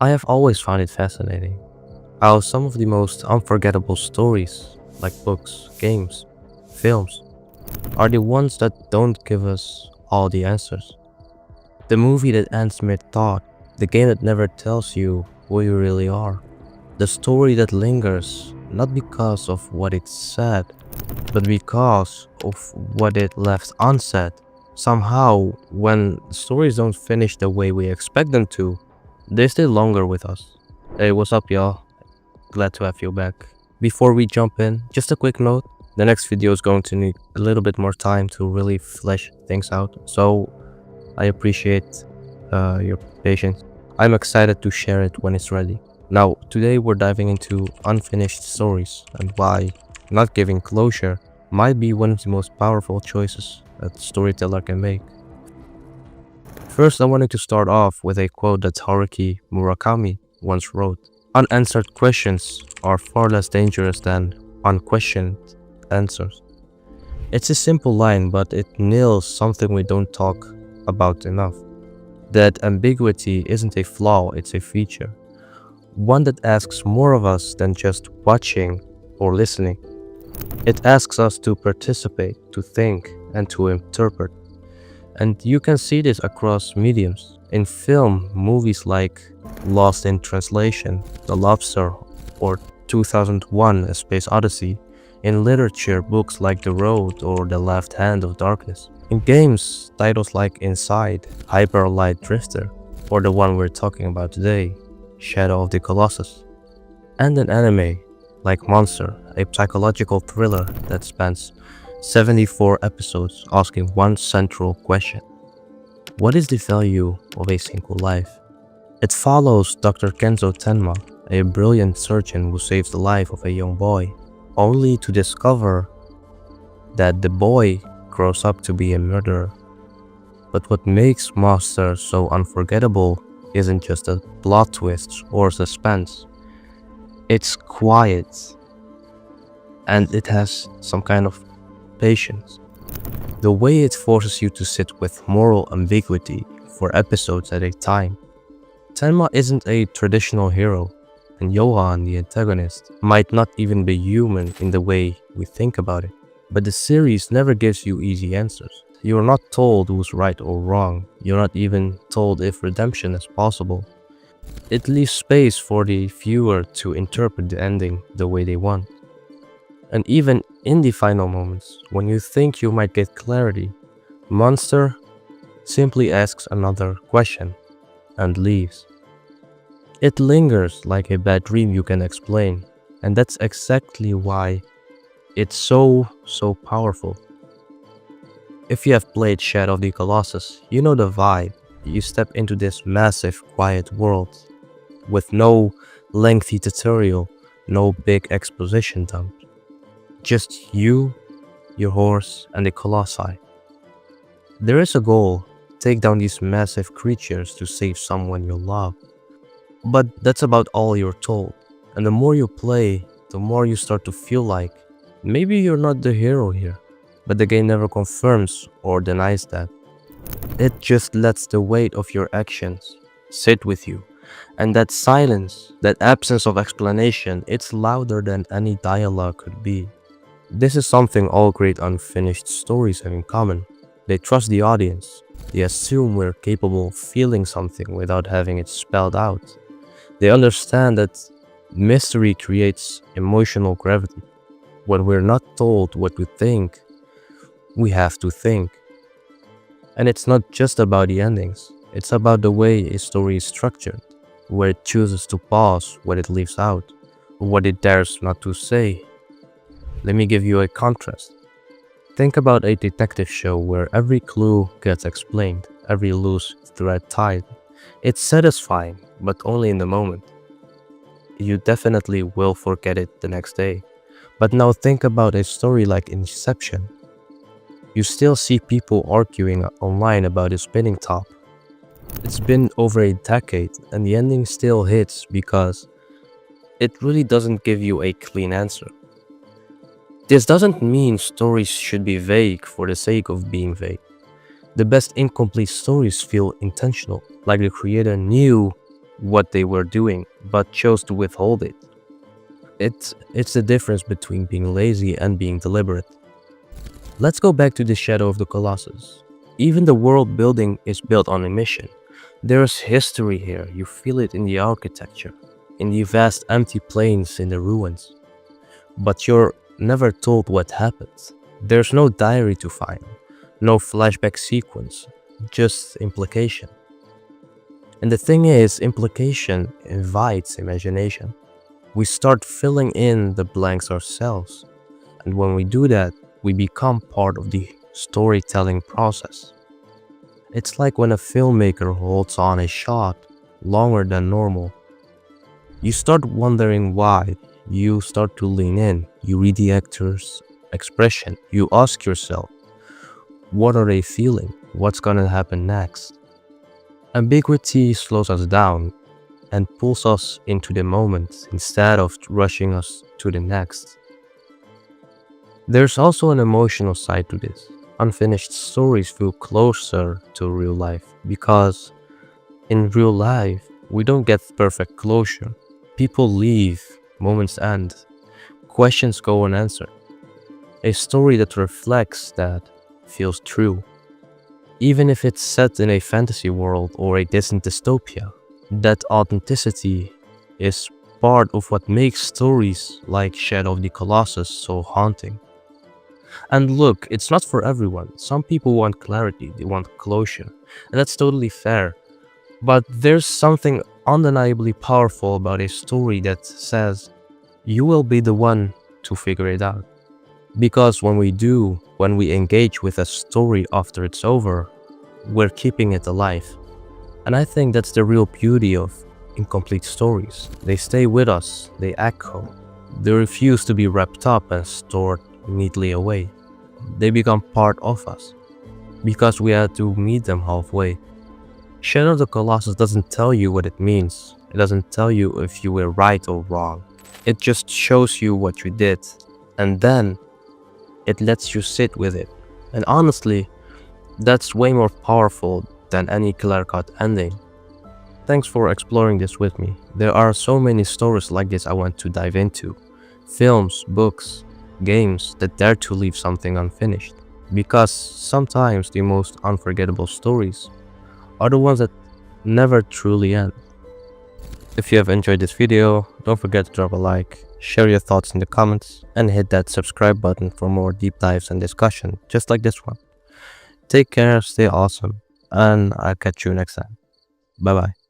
I have always found it fascinating how some of the most unforgettable stories, like books, games, films, are the ones that don't give us all the answers. The movie that ends mid-thought, the game that never tells you who you really are, the story that lingers not because of what it said, but because of what it left unsaid. Somehow, when stories don't finish the way we expect them to, they stay longer with us. Hey, what's up, y'all? Glad to have you back. Before we jump in, just a quick note. The next video is going to need a little bit more time to really flesh things out, so I appreciate your patience. I'm excited to share it when it's ready. Now, today we're diving into unfinished stories and why not giving closure might be one of the most powerful choices a storyteller can make. First, I wanted to start off with a quote that Haruki Murakami once wrote. Unanswered questions are far less dangerous than unquestioned answers. It's a simple line, but it nails something we don't talk about enough. That ambiguity isn't a flaw, it's a feature. One that asks more of us than just watching or listening. It asks us to participate, to think, and to interpret. And you can see this across mediums. In film, movies like Lost in Translation, The Lobster, or 2001: A Space Odyssey. In literature, books like The Road or The Left Hand of Darkness. In games, titles like Inside, Hyper Light Drifter, or the one we're talking about today, Shadow of the Colossus. And in anime, like Monster, a psychological thriller that spans 74 episodes asking one central question. What is the value of a single life? It follows Dr. Kenzo Tenma, a brilliant surgeon who saves the life of a young boy, only to discover that the boy grows up to be a murderer. But what makes Monster so unforgettable isn't just a plot twist or suspense. It's quiet, and it has some kind of patience. The way it forces you to sit with moral ambiguity for episodes at a time. Tenma isn't a traditional hero, and Johan, the antagonist, might not even be human in the way we think about it. But the series never gives you easy answers. You're not told who's right or wrong. You're not even told if redemption is possible. It leaves space for the viewer to interpret the ending the way they want. And even in the final moments, when you think you might get clarity, Monster simply asks another question and leaves. It lingers like a bad dream you can explain, and that's exactly why it's so powerful. If you have played Shadow of the Colossus, you know the vibe. You step into this massive, quiet world with no lengthy tutorial, no big exposition dump. Just you, your horse, and the Colossi. There is a goal: take down these massive creatures to save someone you love. But that's about all you're told. And the more you play, the more you start to feel like maybe you're not the hero here. But the game never confirms or denies that. It just lets the weight of your actions sit with you. And that silence, that absence of explanation, it's louder than any dialogue could be. This is something all great unfinished stories have in common. They trust the audience. They assume we're capable of feeling something without having it spelled out. They understand that mystery creates emotional gravity. When we're not told what to think, we have to think. And it's not just about the endings. It's about the way a story is structured, where it chooses to pause, what it leaves out, what it dares not to say. Let me give you a contrast. Think about a detective show where every clue gets explained, every loose thread tied. It's satisfying, but only in the moment. You definitely will forget it the next day. But now think about a story like Inception. You still see people arguing online about a spinning top. It's been over a decade, and the ending still hits because it really doesn't give you a clean answer. This doesn't mean stories should be vague for the sake of being vague. The best incomplete stories feel intentional, like the creator knew what they were doing, but chose to withhold it. It's the difference between being lazy and being deliberate. Let's go back to the shadow of the Colossus. Even the world building is built on a mission. There's history here, you feel it in the architecture, in the vast empty plains in the ruins. But you're never told what happens. There's no diary to find, no flashback sequence, just implication. And the thing is, implication invites imagination. We start filling in the blanks ourselves. And when we do that, we become part of the storytelling process. It's like when a filmmaker holds on a shot longer than normal. You start wondering why. You start to lean in. You read the actor's expression. You ask yourself, what are they feeling? What's gonna happen next? Ambiguity slows us down and pulls us into the moment instead of rushing us to the next. There's also an emotional side to this. Unfinished stories feel closer to real life because in real life, we don't get perfect closure. People leave, moments end, questions go unanswered. A story that reflects that feels true. Even if it's set in a fantasy world or a distant dystopia, that authenticity is part of what makes stories like Shadow of the Colossus so haunting. And look, it's not for everyone. Some people want clarity, they want closure, and that's totally fair. But there's something undeniably powerful about a story that says, you will be the one to figure it out. Because when we do, when we engage with a story after it's over, we're keeping it alive. And I think that's the real beauty of incomplete stories. They stay with us, they echo, they refuse to be wrapped up and stored neatly away. They become part of us, because we had to meet them halfway. Shadow of the Colossus doesn't tell you what it means. It doesn't tell you if you were right or wrong. It just shows you what you did, and then it lets you sit with it. And honestly, that's way more powerful than any clear-cut ending. Thanks for exploring this with me. There are so many stories like this I want to dive into. Films, books, games that dare to leave something unfinished. Because sometimes the most unforgettable stories are the ones that never truly end. If you have enjoyed this video, don't forget to drop a like, share your thoughts in the comments, and hit that subscribe button for more deep dives and discussion just like this one. Take care, stay awesome, and I'll catch you next time. Bye bye.